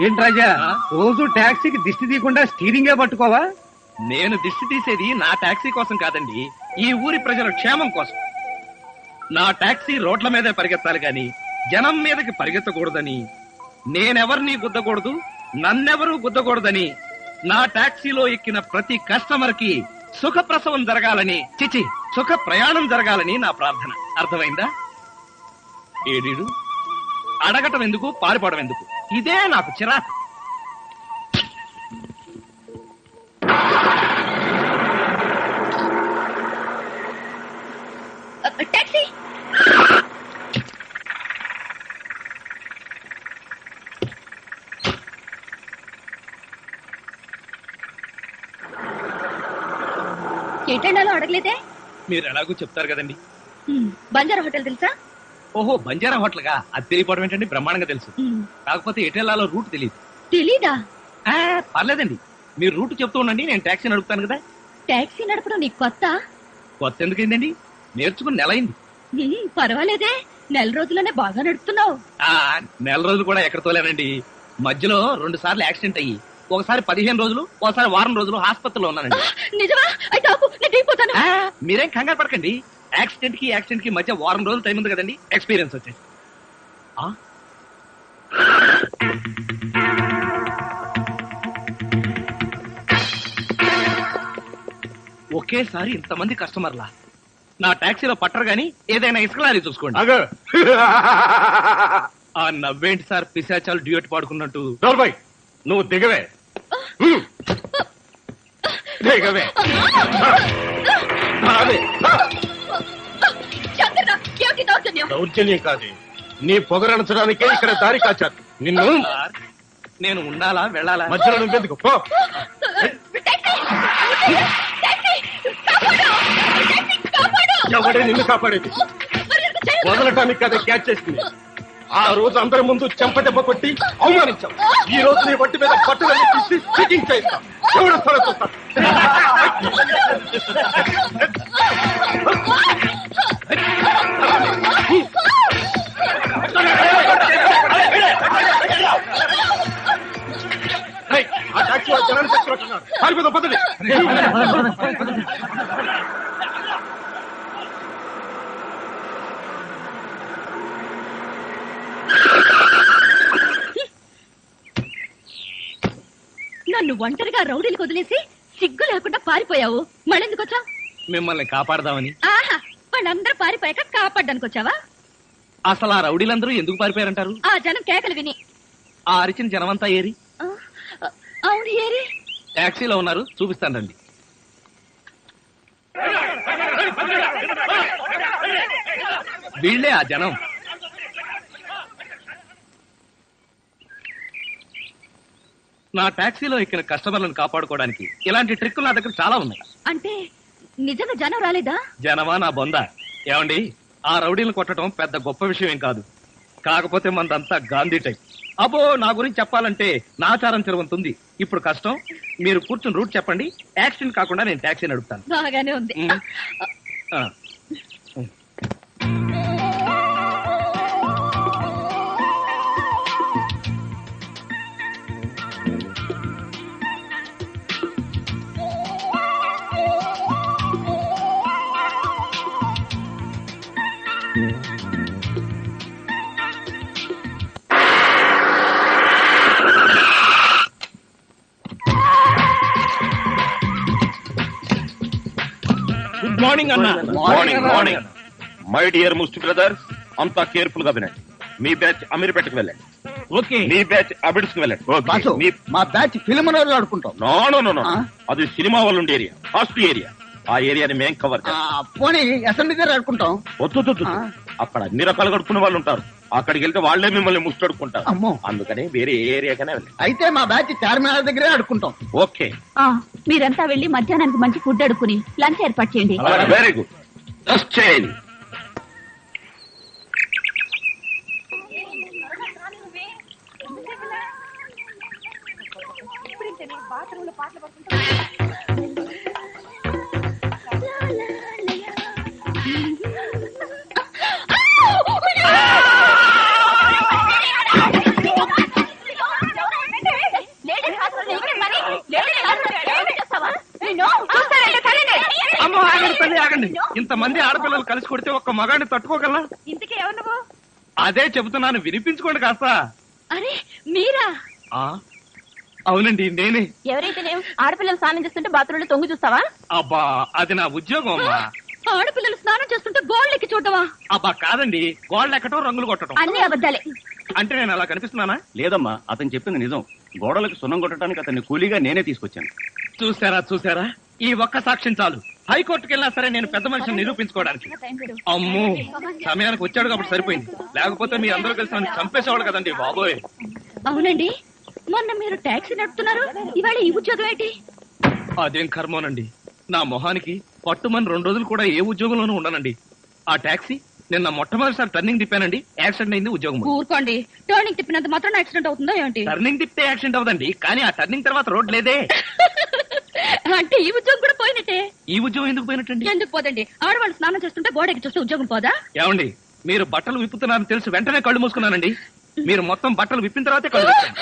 ఏంటి రాజా రోజు టాక్సీకి దిష్టి తీయకుండా స్టీరింగే పట్టుకోవా? నేను దిష్టి తీసేది నా టాక్సీ కోసం కాదండి, ఈ ఊరి ప్రజల క్షేమం కోసం. నా టాక్సీ రోడ్ల మీదే పరిగెత్తాలి గాని జనం మీదకి పరిగెత్తకూడదని, నేనెవరిని గుద్దకూడదు, నన్నెవరూ గుద్దకూడదని, నా టాక్సీలో ఎక్కిన ప్రతి కస్టమర్ కి సుఖప్రసవం జరగాలని, చిచి సుఖ ప్రయాణం జరగాలని నా ప్రార్థన. అర్థమైందా? ఏడీడు అడగటం ఎందుకు, పారిపోవడం ఎందుకు? ఇదే నాకు చిరాకు. టాక్సీ ఎటెండాలో అడగలేదే? మీరు ఎలాగో చెప్తారు కదండి. బంజారా హోటల్ తెలుసా? ఓహో, బంజారా హోటల్ గా? అది తెలియపోవడం ఏంటండి, బ్రహ్మాండంగా తెలుసు. కాకపోతే ఎటెల్లాలో రూట్ తెలియదు. తెలీదా? పర్లేదండి, మీరు రూట్ చెప్తూ ఉండండి, నేను టాక్సీ నడుపుతాను కదా. టాక్సీ నడపడం నీకు కొత్త? కొత్త ఎందుకైందండి, నేర్చుకుని నెల అయింది. పర్వాలేదే, నెల రోజుల్లోనే బాగా నడుపుతున్నావు. నెల రోజులు కూడా ఎక్కడ తోలేనండి, మధ్యలో 2 సార్లు యాక్సిడెంట్ అయ్యి ఒకసారి 15 రోజులు, ఒకసారి వారం రోజులు హాస్పిటల్లో ఉన్నానండి. నిజమా? అయితే ఆపు, నేను దిగిపోతాను. మీరేం కంగారు పడకండి, యాక్సిడెంట్ కి మధ్య వారం రోజులు టైం ఉంది కదండి, ఎక్స్పీరియన్స్ వచ్చేసి. ఒకేసారి ఇంతమంది కస్టమర్లా నా టాక్సీలో పట్టరు గాని ఏదైనా ఇసుకలారి చూసుకోండి. ఆ నవ్వేంటి సార్, పిశాచాలు డ్యూయట్ పాడుకున్నట్టు. నువ్వు దిగవే, దిగవే. దౌర్జన్యం కాదు, నీ పొగరణించడానికే ఇక్కడ దారి కాచారు నిన్ను. నేను ఉండాలా వెళ్ళాలా? మధ్యలో నువ్వెందుకు? పో. ఎవడే నిన్ను కాపాడేది? వదలటానికి కదా క్యాచ్ చేసింది. ఆ రోజు అందరి ముందు చెంపదెబ్బ కొట్టి అవమానించాం. ఈ రోజు నీ ఒంటి మీద పట్టుదల తీసి చెకింగ్ చేస్తాం. ఎవడు త్వర చూస్తాం. ఆ టాక్సీ జనాన్ని చచ్చినట్టున్నాడు. పారిపోతాం, పదండి. నన్ను ఒంటరిగా రౌడీలకు వదిలేసి సిగ్గు లేకుండా పారిపోయావు. మళ్ళెందుకు వచ్చావు? మిమ్మల్ని కాపాడదామని. ఆహా, వాళ్ళందరూ పారిపోయాక కాపాడడానికి వచ్చావా? అసలు ఆ రౌడీలందరూ ఎందుకు పారిపోయారంటారు? ఆ జనం కేకలు విని. ఆ అరిచిన జనమంతా ఏరి? అవును, ఏరి. టాక్సీలో ఉన్నారు, చూపిస్తాను రండి. వీళ్లే ఆ జనం. నా టాక్సీలో ఎక్కిన కస్టమర్లను కాపాడుకోవడానికి ఇలాంటి ట్రిక్కులు నా దగ్గర చాలా ఉన్నాయి. అంటే నిజంగా జనం రాలేదా? జనమా నా బొంద. ఏమండి, ఆ రౌడీలను కొట్టడం పెద్ద గొప్ప విషయం ఏం కాదు. కాకపోతే మనదంతా గాంధీ టైప్. అబ్బో, నా గురించి చెప్పాలంటే నాచారం తిరుగుతుంది. ఇప్పుడు కష్టం, మీరు కూర్చుని రూట్ చెప్పండి. యాక్సిడెంట్ కాకుండా నేను టాక్సీ నడుపుతాను. బాగానే ఉంది. గుడ్ మార్నింగ్ అన్న. మార్నింగ్. మై డియర్ ముస్టి బ్రదర్స్, అంతా కేర్ఫుల్ గా వినండి. మీ బ్యాచ్ అమీర్పేటకు వెళ్ళండి. ఓకే. మీ బ్యాచ్ అబిడ్స్ కు వెళ్ళండి. మా బ్యాచ్ ఫిల్మ్ ఆడుకుంటాం. నో, అది సినిమా వాళ్ళు ఉండే ఏరియా, హాస్టల్ ఏరియా. ఆ ఏరియాని మేం కవర్ చేస్తాం. పోనీ అసెంబ్లీ దగ్గర ఆడుకుంటాం. వద్దు, అక్కడ అన్ని రకాలు కడుక్కునే వాళ్ళు ఉంటారు. అక్కడికి వెళ్తే వాళ్లే మిమ్మల్ని ముష్టడుకుంటారు. అందుకని వేరే ఏరియాకనే వెళ్ళండి. అయితే మా బ్యాచ్ చార్మినార్ దగ్గరే ఆడుకుంటాం. ఓకే. మీరంతా వెళ్లి మధ్యాహ్నానికి మంచి ఫుడ్ అడుక్కుని లంచ్ ఏర్పాటు చేయండి. వెరీ గుడ్, జస్ట్ చేయండి. ఇంతమంది ఆడపిల్లలు కలిసి కొడితే ఒక్క మగాడిని తట్టుకోగలనా? ఇంతకీ ఎవరు నువ్వు? అదే చెబుతున్నాను, వినిపించుకోండి కాస్త. అరే మీరా? అవునండి నేనే. ఎవరైతే ఆడపిల్లలు స్నానం చేస్తుంటే బాత్రూమ్ లో తొంగి చూస్తావా? అబ్బా అది నా ఉద్యోగం అమ్మా. ఆడపిల్లలు స్నానం చేస్తుంటే గోళ్ళెక్కి చూడవా? అబ్బా కాదండి, గోళ్ళు ఎక్కటం రంగులు కొట్టడం. అన్ని అబద్ధాలే. అంటే నేను అలా కనిపిస్తున్నానా? లేదమ్మా, అతను చెప్పింది నిజం. గోడలకు సున్నం కొట్టడానికి అతన్ని కూలీగా నేనే తీసుకొచ్చాను. చూసారా ఈ ఒక్క సాక్ష్యం చాలు. హైకోర్టుకి వెళ్ళినా సరే నేను పెద్ద మనిషిని నిరూపించుకోవడానికి. అమ్మో సమయానికి వచ్చాడు కాబట్టి సరిపోయింది, లేకపోతే మీ అందరూ కలిసి నన్ను చంపేసేవాడు కదండి బాబోయ్. అవునండి, మొన్న మీరు టాక్సీ నడుపుతున్నారు, ఇవాళ ఈ ఉద్యోగం ఏంటి? అదేం కర్మోనండి, నా మొహానికి పట్టుమని 2 రోజులు కూడా ఏ ఉద్యోగంలోనూ ఉండనండి. ఆ టాక్సీ నిన్న మొట్టమొదటిసారి టర్నింగ్ తిప్పానండి, యాక్సిడెంట్ అయింది. ఉద్యోగం ఊరుకోండి, టర్నింగ్ తిప్పినంత మాత్రం యాక్సిడెంట్ అవుతుందో ఏంటి? టర్నింగ్ తిప్పితే యాక్సిడెంట్ అవదండి, కానీ ఆ టర్నింగ్ తర్వాత రోడ్ లేదే. అంటే ఈ ఉద్యోగం కూడా పోయినట్టే. ఈ ఉద్యోగం ఎందుకు పోయినట్టండి? ఎందుకు పోదండి, ఆడవాళ్ళు స్నానం చేస్తుంటే గోడకి చూస్తే ఉద్యోగం పోదా? ఏమండి, మీరు బట్టలు విప్పుతున్నారని తెలిసి వెంటనే కళ్ళు మూసుకున్నానండి. మీరు మొత్తం బట్టలు విప్పిన తర్వాతే కళ్ళు విప్పాను.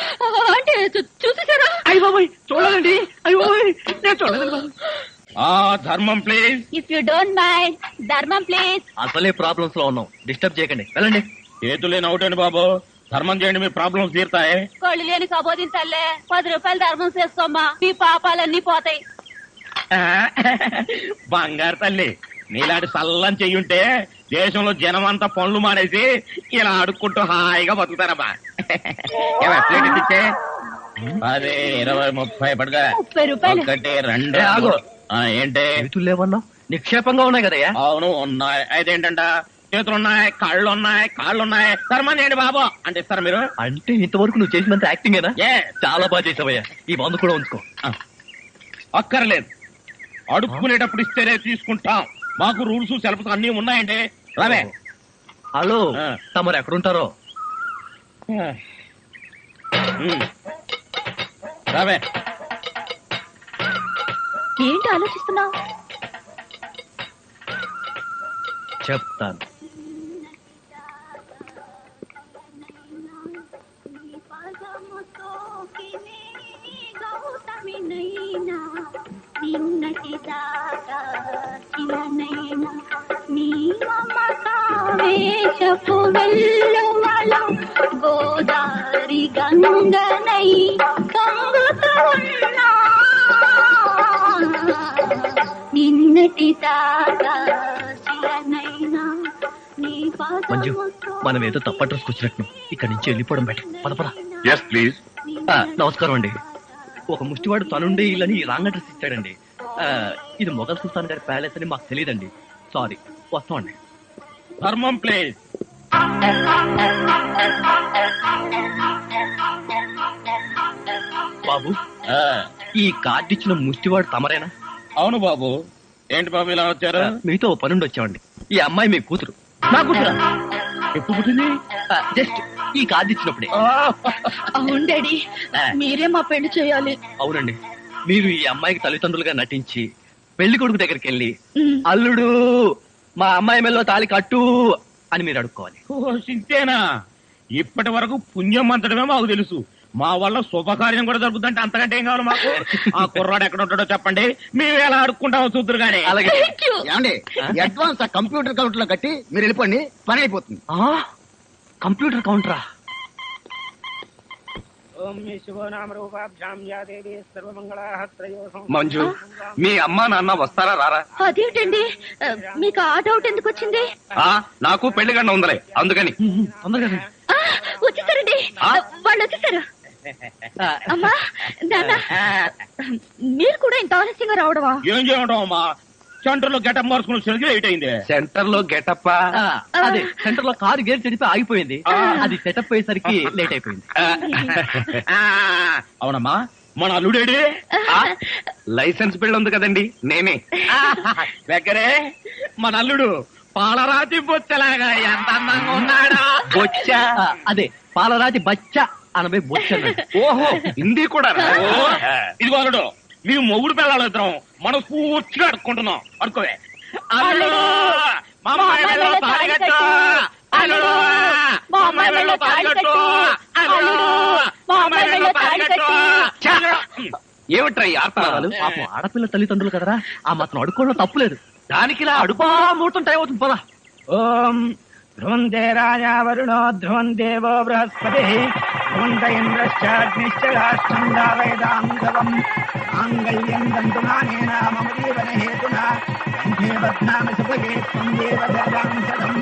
అంటే చూసేసారా? అయ్య బాబోయ్ చూడలేదండి, అయ్య బాబోయ్ నేను చూడలేదు. ధర్మం please. If you don't mind, ధర్మం ప్లీజ్. అసలే ప్రాబ్లమ్స్ లో ఉన్నాం, డిస్టర్బ్ చేయకండి, వెళ్ళండి. చేతులేని అవుటండి బాబు, ధర్మం చేయండి, మీ ప్రాబ్లమ్స్ తీరుతాయి. కోళ్ళు లేని కబోదింతల్లే 10 రూపాయలు ధర్మం చేసుకోమ్మా, మీ పాపాలన్నీ పోతాయి. బంగారు తల్లి, నీలాంటి సల్లం చెయ్యుంటే దేశంలో జనం అంతా పనులు మానేసి ఇలా అడుక్కుంటూ హాయిగా బతుకుతారమ్మా. ప్లేట్ ఇచ్చే 10, 20, 30 పడగా 30 రూపాయలు. 1, 2 ఏంటే లేవన్నా నిక్షేపంగా ఉన్నాయి కదయ్యా? అవును ఉన్నాయి. అయితేంటంట, చేతులున్నాయి, కాళ్ళున్నాయి, ధర్మం చేయండి బాబు అంటే ఇస్తారా మీరు? అంటే ఇంతవరకు నువ్వు చేసినంత యాక్టింగేనా? చాలా బాగా చేసావయ్యా, ఈ మందు కూడా ఉంచుకో. అక్కర్లేదు, అడుక్కునేటప్పుడు ఇస్తేనే తీసుకుంటాం, మాకు రూల్స్ సెలవులు అన్ని ఉన్నాయండి. రావే. హలో, తమరు ఎక్కడుంటారో? రావే. ఏంటి ఆలోచిస్తున్నావు? చెప్తాను. గోదారి గంగనై నిన్నటి మంజు, మనం ఏదో తప్ప అడ్రస్కి వచ్చినట్టు ఇక్కడి నుంచి వెళ్ళిపోవడం బెటర్. పదపరా. ప్లీజ్. నమస్కారం అండి. ఒక ముష్టివాడు తనుండే ఇల్లని రాంగ్ అడ్రస్ ఇచ్చాడండి. ఇది మొఘల్ సుల్తాన్ గారి ప్యాలెస్ అని మాకు తెలియదండి, సారీ. వస్తామండి. ధర్మం ప్లీజ్. బాబు, ఈ కార్డు ఇచ్చిన ముష్టివాడు తమరేనా? అవును బాబు. ఏంటి బాబు ఇలా వచ్చారు? మీతో పనుండి వచ్చామండి. ఈ అమ్మాయి మీ కూతురు. నా కూతురు ఎప్పుడు పుట్టింది? జస్ట్ ఈ కార్డు ఇచ్చినప్పుడే. అవును డాడీ, మీరే మా పెళ్లి చేయాలి. అవునండి, మీరు ఈ అమ్మాయికి తల్లిదండ్రులుగా నటించి పెళ్లి కొడుకు దగ్గరికి వెళ్ళి అల్లుడు మా అమ్మాయి మెల్లో తాళి కట్టు అని మీరు అడుక్కోవాలి. సింతేనా? ఇప్పటి వరకు పుణ్యం అంతటమే మాకు తెలుసు, మా వల్ల శుభకార్యం కూడా జరుగుతుందంటే అంతకంటే ఏం కావాలి మాకు? ఆ కుర్రాడు ఎక్కడ ఉంటాడో చెప్పండి, మేము ఎలా అడుక్కుంటామో చూద్దరు కానీ. అలాగే. ఏమండి, అడ్వాన్స్ ఆ కంప్యూటర్ కౌంటర్ లో కట్టి మీరు వెళ్ళిపోండి, పని అయిపోతుంది. కంప్యూటర్ కౌంటరా? మంజు, మీ అమ్మా నాన్న వస్తారా రారా? అదేంటండి, మీకు ఆ డౌట్ ఎందుకు వచ్చింది? నాకు పెళ్లి గంట ఉందలే, అందుకని. తొందరగా వచ్చేసారండి, వాళ్ళు వచ్చేసారు. అమ్మా నాన్న, మీరు కూడా ఇంత ఆలస్యంగా రావడమా? ఏం చేయడం అమ్మా, సెంటర్ లో గెటప్ మార్చుకుని సరిగ్గా లేట్ అయింది. సెంటర్ లో గెటప్? అదే, సెంటర్ లో కారు గేర్ చెడిపి ఆగిపోయింది, అది సెటప్ అయ్యేసరికి లేట్ అయిపోయింది. అవునమ్మా, మన అల్లుడేడి? లైసెన్స్ బిల్ ఉంది కదండి, నేనే. దగ్గరే మన అల్లుడు పాలరాతి బొచ్చలాగా ఎంత అందంగా ఉన్నాడా? బొచ్చ? అదే పాలరాతి బచ్చ అనబై బొచ్చ. ఓహో, హిందీ కూడా. ఇదిగో అల్లుడు, మేము మొగుడు పిల్లలు ఇద్దరం మనం పూర్తిగా అడుక్కుంటున్నాం. అడుకోవే. అల్లుడు, మా అమ్మాయి మెడలో తాళి కట్టు. అల్లుడు, మా అమ్మాయి మెడలో తాళి కట్టు. అల్లుడు, మా అమ్మాయి మెడలో తాళి కట్టు. ఏమిట్రా ఈ ఆర్తనాదాలు? పాపం ఆడపిల్ల తల్లిదండ్రులు కదరా, ఆ మాత్రం అడుక్కోవడం తప్పులేదు. దానికి ఇలా అడుపా ముహూర్తం టైం అవుతుంది పదా. ఓం ధ్రువంతే రాజా వరుణో ధ్రువం దేవో బృహస్పతి ధ్రువంత ఇంద్రశ్చాగ్నిశ్చ రాష్ట్రం దావయదాంగవం మాంగళ్యం దంతునానేన మమ జీవన హేతునా కంఠే బధ్నామి సుభగే త్వం దేవ సర్వం శతం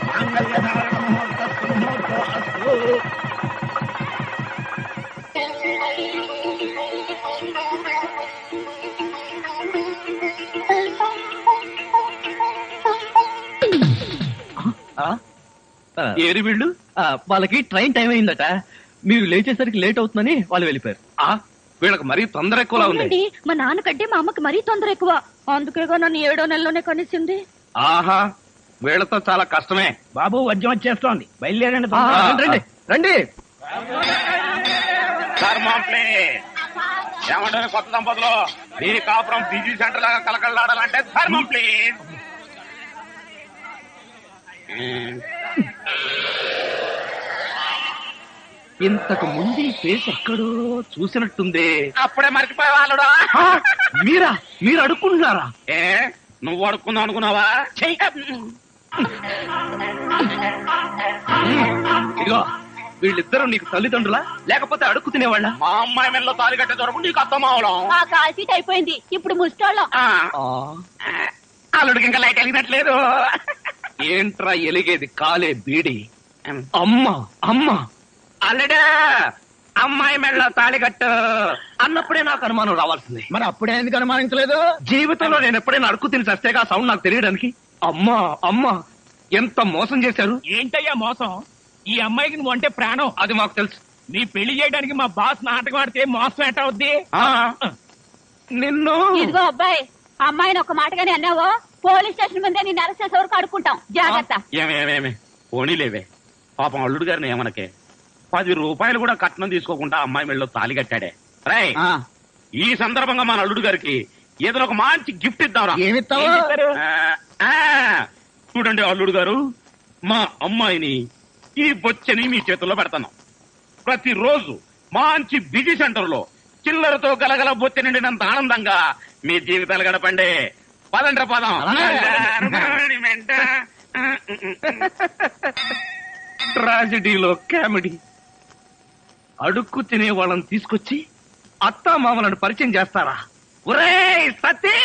మాంగళ్యధారణ ముహూర్తస్సు ముహూర్తో అస్తు. ఏరి వీళ్ళు వాళ్ళకి ట్రైన్ టైం అయిందట, మీరు లేచేసరికి లేట్ అవుతుందని వాళ్ళు వెళ్ళిపోయారు. వీళ్ళకి మరీ తొందర ఎక్కువలా ఉంది. అవునండి, మా నాన్నకంటే మా అమ్మకి మరీ తొందర ఎక్కువ. అందుకేగా నన్ను 7వ నెలలోనే కనిసింది. ఆహా, వీళ్ళతో చాలా కష్టమే. బాబు వద్యం వచ్చేస్తోంది, బయలుదేరండి. రండి రండి. ఏమంటారు కొత్త దంపతులు, దీని కాపురం బిజీ సెంటర్ లాగా కలకలాడాలంటే ధర్మం ప్లీజ్. ఇంతకు ముందు ఈ ఫేస్ ఎక్కడో చూసినట్టుంది. అప్పుడే మర్చిపోయే వాళ్ళుడా. మీరా? మీరు అడుక్కుంటున్నారా? ఏ నువ్వు అడుక్కుందాం అనుకున్నావా? ఇదిగో, వీళ్ళిద్దరూ నీకు తల్లిదండ్రులా లేకపోతే అడుక్కు తినేవాళ్ళ? మా అమ్మాయి మెల్లో తాలి కట్టే దొరకు నీకు అత్తమావడం. ఆ కాల్సీట్ అయిపోయింది, ఇప్పుడు ముష్టోళ్ళం. అల్లుడికి ఇంకా లైట్ వెలిగినట్లేదు. ఏంట్రా ఎలిగేది? కాలే బీడి. అమ్మా అమ్మా, అల్లుడా అమ్మాయి మెళ్ళ తాళి కట్టు అన్నప్పుడే నాకు అనుమానం రావాల్సింది. మరి అప్పుడే ఎందుకు అనుమానించలేదు? జీవితంలో నేను ఎప్పుడైనా అడుక్కు తిని చస్తేగా సౌండ్ నాకు తెలియడానికి. అమ్మా అమ్మా, ఎంత మోసం చేశారు. ఏంటయ్యా మోసం? ఈ అమ్మాయికి నువ్వు అంటే ప్రాణం. అది మాకు తెలుసు. నీ పెళ్లి చేయడానికి మా బాస్ నాటకం ఆడితే మోసం ఎట్ట అవుద్ది? నిన్ను ఇదిగో అబ్బాయి, అమ్మాయిని ఒక మాటగానే అన్నావో పోలీస్ స్టేషన్ ముందే నేను అరెస్ట్ చేసే వరకు అడుక్కుంటాం. జాగ్రత్త. ఏమేమేమే పోనీలేవే, పాపం అల్లుడు గారిని ఏమనకే. 10 రూపాయలు కూడా కట్నం తీసుకోకుండా అమ్మాయి మెళ్ళలో తాళి కట్టాడే. రై, ఈ సందర్భంగా మన అల్లుడు గారికి ఏదో ఒక మంచి గిఫ్ట్ ఇద్దాంరా. ఏమిస్తావు? చూడండి అల్లుడు గారు, మా అమ్మాయిని ఈ బొచ్చని మీ చేతుల్లో పెడతాను. ప్రతిరోజు మంచి బిజీ సెంటర్ లో చిల్లరతో గలగల బొచ్చ నిండినంత ఆనందంగా మీ జీవితాలు గడపండి. పదండ్ర పదం. ట్రాజడీలో కామెడీ. అడుక్కు తినే వాళ్ళని తీసుకొచ్చి అత్తా మామలను పరిచయం చేస్తారా? ఒరేయ్ సతీ!